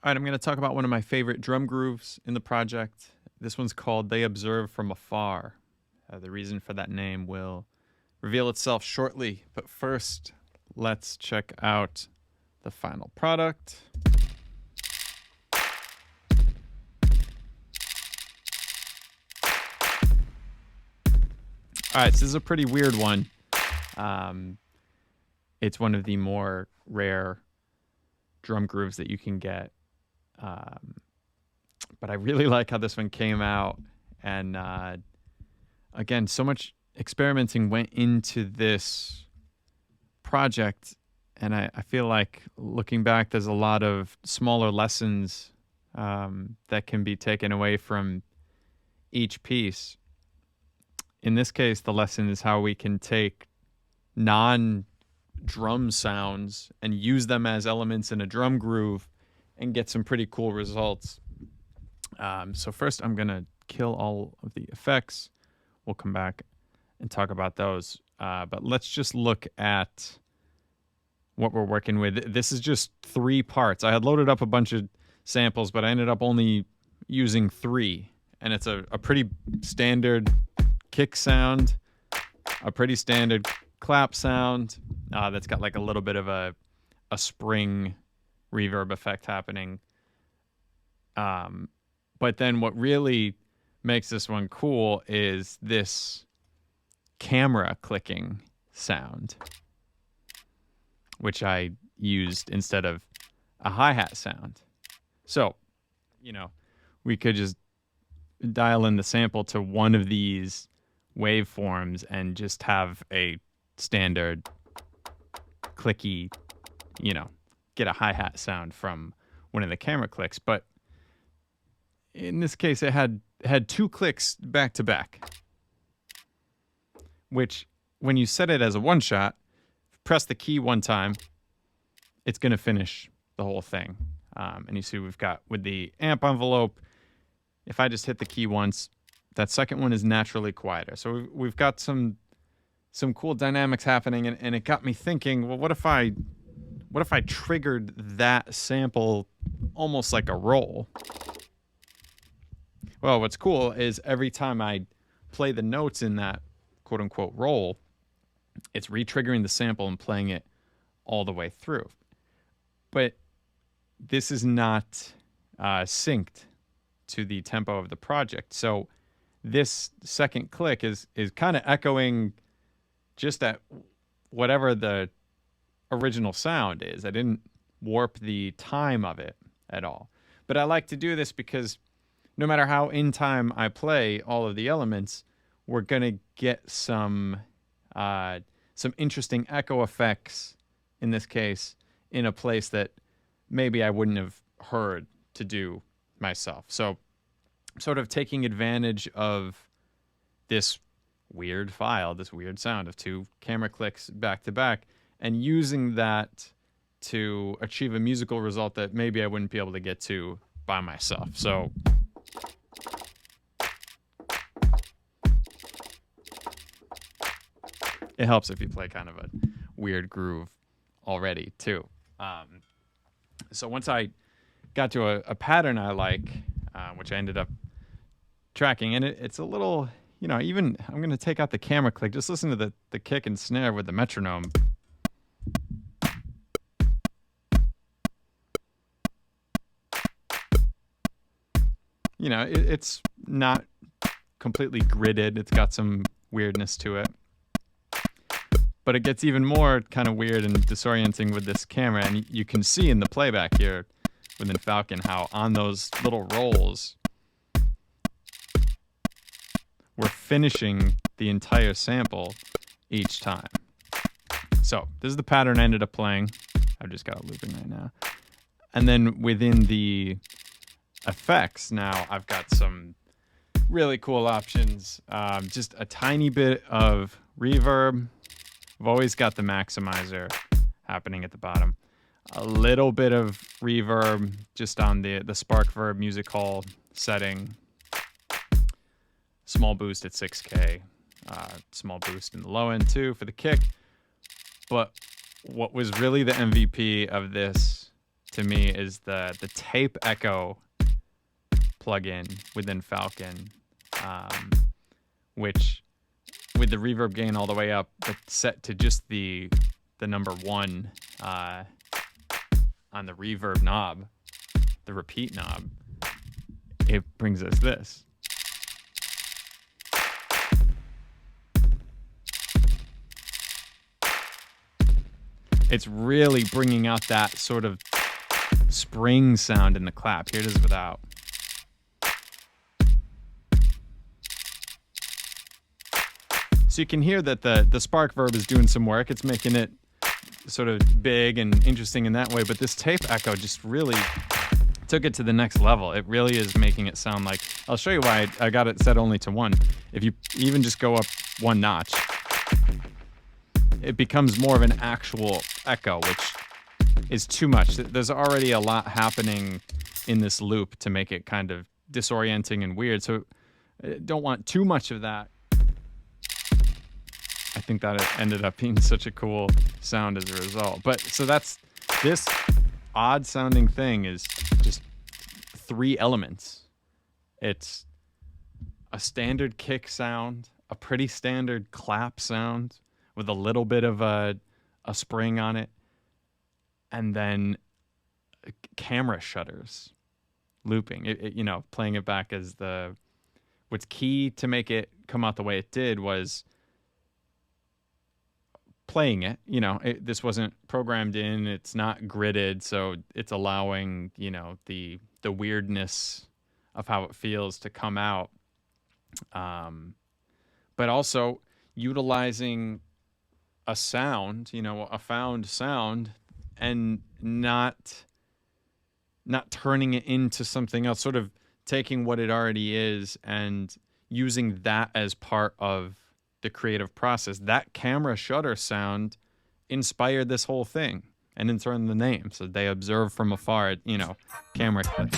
All right, I'm going to talk about one of my favorite drum grooves in the project. This one's called They Observe from Afar. The reason for that name will reveal itself shortly, but first, let's check out the final product. All right, so this is a pretty weird one. It's one of the more rare drum grooves that you can get. But I really like how this one came out. And again, so much experimenting went into this project. And I feel like looking back, there's a lot of smaller lessons that can be taken away from each piece. In this case, the lesson is how we can take non-drum sounds and use them as elements in a drum groove and get some pretty cool results. So first, I'm going to kill all of the effects. We'll come back and talk about those. But let's just look at what we're working with. This is just 3 parts. I had loaded up a bunch of samples, but I ended up only using 3. And it's a pretty standard kick sound, a pretty standard clap sound that's got like a little bit of a spring reverb effect happening. But then what really makes this one cool is this camera clicking sound, which I used instead of a hi-hat sound. So, we could just dial in the sample to one of these waveforms and just have a standard clicky, get a hi-hat sound from one of the camera clicks. But in this case, it had 2 clicks back to back, which when you set it as a one shot, press the key one time, it's going to finish the whole thing. And you see we've got with the amp envelope, if I just hit the key once, that second one is naturally quieter. So we've got some cool dynamics happening, and it got me thinking, well, what if I triggered that sample almost like a roll? Well, what's cool is every time I play the notes in that quote-unquote roll, it's re-triggering the sample and playing it all the way through. But this is not synced to the tempo of the project. So this second click is kind of echoing just at whatever the original sound is. I didn't warp the time of it at all. But I like to do this because no matter how in time I play all of the elements, we're going to get some interesting echo effects, in this case, in a place that maybe I wouldn't have heard to do myself. So sort of taking advantage of this weird file, this weird sound of 2 camera clicks back to back, and using that to achieve a musical result that maybe I wouldn't be able to get to by myself. So it helps if you play kind of a weird groove already too. So once I got to a pattern I like, which I ended up tracking, and it's a little, even I'm going to take out the camera click. Just listen to the kick and snare with the metronome. It's not completely gridded. It's got some weirdness to it. But it gets even more kind of weird and disorienting with this camera. And you can see in the playback here within Falcon how on those little rolls, we're finishing the entire sample each time. So this is the pattern I ended up playing. I've just got it looping right now. And then within the effects now, I've got some really cool options. Just a tiny bit of reverb. I've always got the maximizer happening at the bottom. A little bit of reverb just on the Spark Verb Music Hall setting. Small boost at 6K. Small boost in the low end too for the kick. But what was really the MVP of this to me is the tape echo plugin within Falcon, which with the reverb gain all the way up, but set to just the number 1 on the reverb knob, the repeat knob, it brings us this. It's really bringing out that sort of spring sound in the clap. Here it is without. So you can hear that the spark verb is doing some work. It's making it sort of big and interesting in that way. But this tape echo just really took it to the next level. It really is making it sound like... I'll show you why I got it set only to 1. If you even just go up 1 notch, it becomes more of an actual echo, which is too much. There's already a lot happening in this loop to make it kind of disorienting and weird. So don't want too much of that. I think that it ended up being such a cool sound as a result. But so that's this odd sounding thing is just 3 elements. It's a standard kick sound, a pretty standard clap sound with a little bit of a spring on it, and then camera shutters looping. You know, playing it back as the... What's key to make it come out the way it did was playing it. You know, this wasn't programmed in. It's not gridded, so it's allowing, you know, the weirdness of how it feels to come out. But also utilizing a sound, you know, a found sound, and not turning it into something else, sort of taking what it already is and using that as part of the creative process. That camera shutter sound inspired this whole thing, and in turn the name. So they observe from afar, you know, camera click.